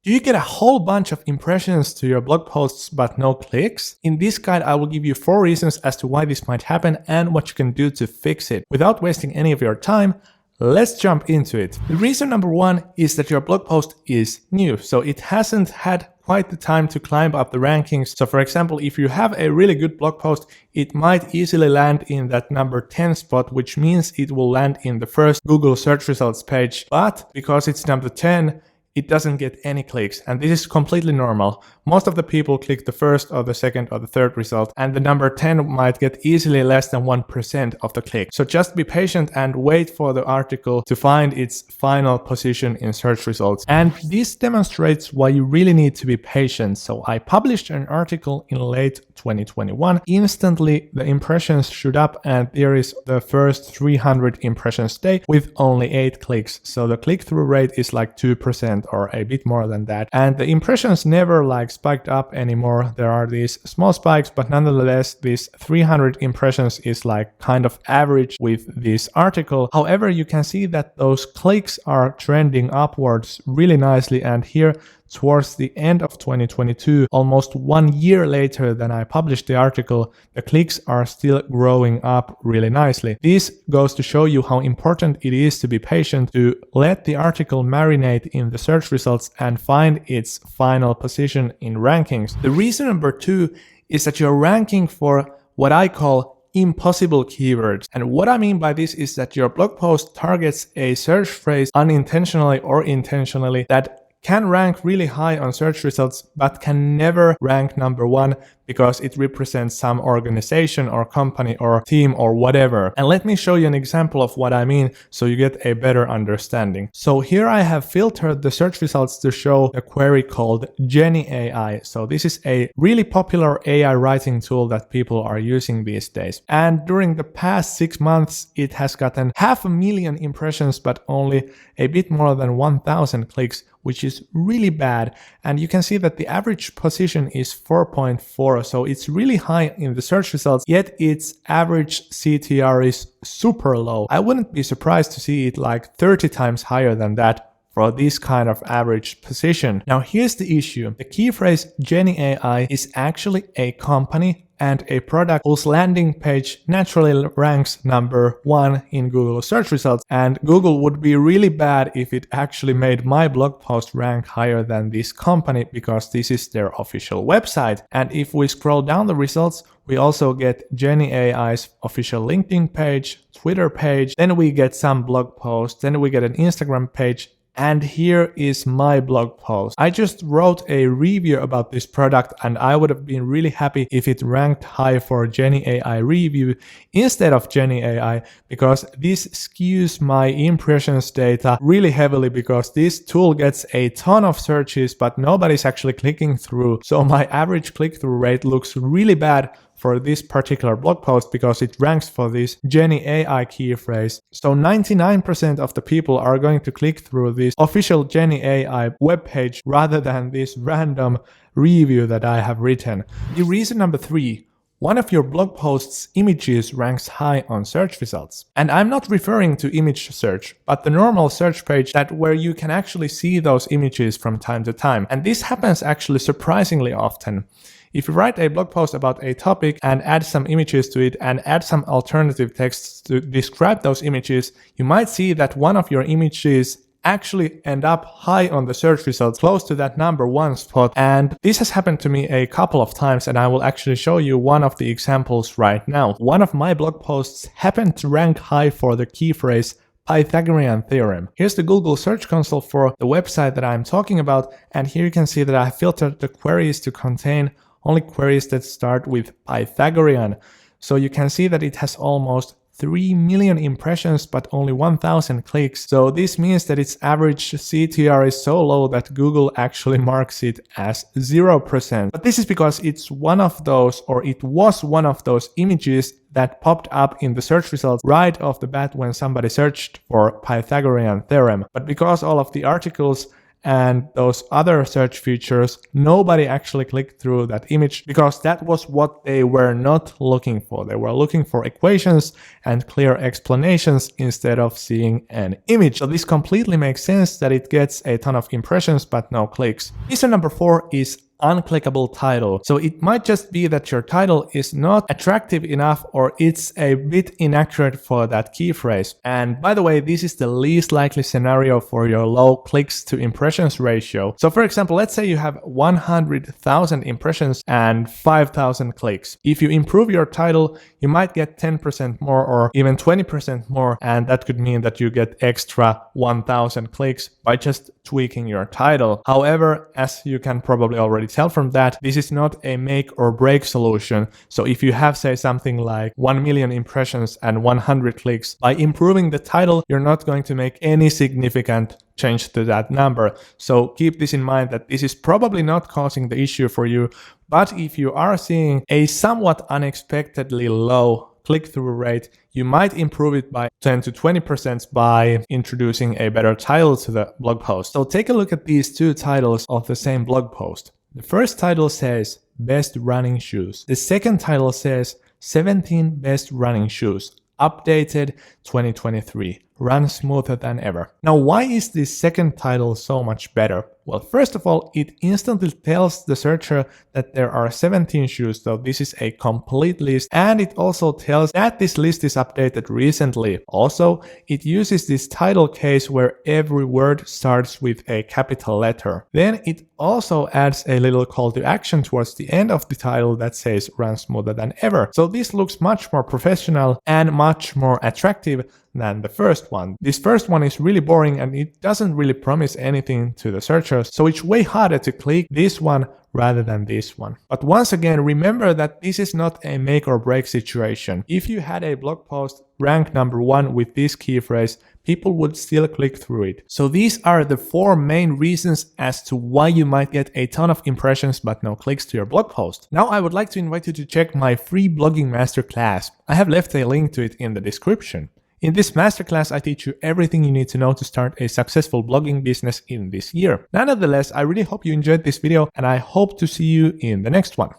Do you get a whole bunch of impressions to your blog posts but no clicks? In this guide, I will give you 4 reasons as to why this might happen and what you can do to fix it. Without wasting any of your time, let's jump into it. The reason number 1 is that your blog post is new, so it hasn't had quite the time to climb up the rankings. So for example, if you have a really good blog post, it might easily land in that number 10 spot, which means it will land in the first Google search results page. But because it's number 10, it doesn't get any clicks, and this is completely normal. Most of the people click the first or the second or the third result, and the number 10 might get easily less than 1% of the click. So just be patient and wait for the article to find its final position in search results. And this demonstrates why you really need to be patient. So I published an article in late 2021. Instantly the impressions shoot up, and there is the first 300 impressions day with only 8 clicks. So the click-through rate is like 2% or a bit more than that. And the impressions never like spiked up anymore. There are these small spikes, but nonetheless, this 300 impressions is like kind of average with this article. However, you can see that those clicks are trending upwards really nicely. And here towards the end of 2022, almost 1 year later than I published the article, the clicks are still growing up really nicely. This goes to show you how important it is to be patient, to let the article marinate in the search results and find its final position in rankings. The reason number 2 is that you're ranking for what I call impossible keywords. And what I mean by this is that your blog post targets a search phrase unintentionally or intentionally that can rank really high on search results, but can never rank number 1 because it represents some organization or company or team or whatever. And let me show you an example of what I mean so you get a better understanding. So here I have filtered the search results to show a query called Jenny AI. So this is a really popular AI writing tool that people are using these days. And during the past 6 months, it has gotten 500,000 impressions, but only a bit more than 1,000 clicks, which is really bad. And you can see that the average position is 4.4, so it's really high in the search results, yet its average CTR is super low. I wouldn't be surprised to see it like 30 times higher than that for this kind of average position. Now here's the issue. The key phrase Jenny AI is actually a company and a product whose landing page naturally ranks number 1 in Google search results. And Google would be really bad if it actually made my blog post rank higher than this company, because this is their official website. And if we scroll down the results, we also get Jenny AI's official LinkedIn page, Twitter page, then we get some blog posts, then we get an Instagram page. And here is my blog post. I just wrote a review about this product, and I would have been really happy if it ranked high for Jenny AI review instead of Jenny AI, because this skews my impressions data really heavily, because this tool gets a ton of searches, but nobody's actually clicking through. So my average click-through rate looks really bad for this particular blog post because it ranks for this Jenny AI key phrase. So 99% of the people are going to click through this official Jenny AI webpage rather than this random review that I have written. The reason number 3, one of your blog post's images ranks high on search results. And I'm not referring to image search, but the normal search page where you can actually see those images from time to time. And this happens actually surprisingly often. If you write a blog post about a topic and add some images to it and add some alternative texts to describe those images, you might see that one of your images actually end up high on the search results, close to that number 1 spot. And this has happened to me a couple of times, and I will actually show you one of the examples right now. One of my blog posts happened to rank high for the key phrase Pythagorean theorem. Here's the Google Search Console for the website that I'm talking about, and here you can see that I filtered the queries to contain only queries that start with Pythagorean. So you can see that it has almost 3 million impressions but only 1,000 clicks. So this means that its average CTR is so low that Google actually marks it as 0%. But this is because it's one of those, or it was one of those images that popped up in the search results right off the bat when somebody searched for Pythagorean theorem. But because all of the articles and those other search features, nobody actually clicked through that image because that was what they were not looking for. They were looking for equations and clear explanations instead of seeing an image. So this completely makes sense that it gets a ton of impressions but no clicks. Reason number 4 is unclickable title. So it might just be that your title is not attractive enough or it's a bit inaccurate for that key phrase. And by the way, this is the least likely scenario for your low clicks to impressions ratio. So for example, let's say you have 100,000 impressions and 5,000 clicks. If you improve your title, you might get 10% more or even 20% more, and that could mean that you get extra 1,000 clicks by just tweaking your title. However, as you can probably already tell from that, this is not a make or break solution. So if you have, say, something like 1 million impressions and 100 clicks, by improving the title, you're not going to make any significant change to that number. So keep this in mind that this is probably not causing the issue for you. But if you are seeing a somewhat unexpectedly low click-through rate, you might improve it by 10 to 20% by introducing a better title to the blog post. So take a look at these two titles of the same blog post. The first title says best running shoes. The second title says 17 best running shoes, updated 2023. Run smoother than ever. Now, why is this second title so much better? Well, first of all, it instantly tells the searcher that there are 17 shoes, so this is a complete list, and it also tells that this list is updated recently. Also, it uses this title case where every word starts with a capital letter. Then it also adds a little call to action towards the end of the title that says run smoother than ever. So this looks much more professional and much more attractive than the first one. This first one is really boring and it doesn't really promise anything to the searchers, so it's way harder to click this one rather than this one. But once again, remember that this is not a make or break situation. If you had a blog post rank number 1 with this key phrase, people would still click through it. So these are the 4 main reasons as to why you might get a ton of impressions but no clicks to your blog post. Now I would like to invite you to check my free blogging masterclass. I have left a link to it in the description. In this masterclass, I teach you everything you need to know to start a successful blogging business in this year. Nonetheless, I really hope you enjoyed this video and I hope to see you in the next one.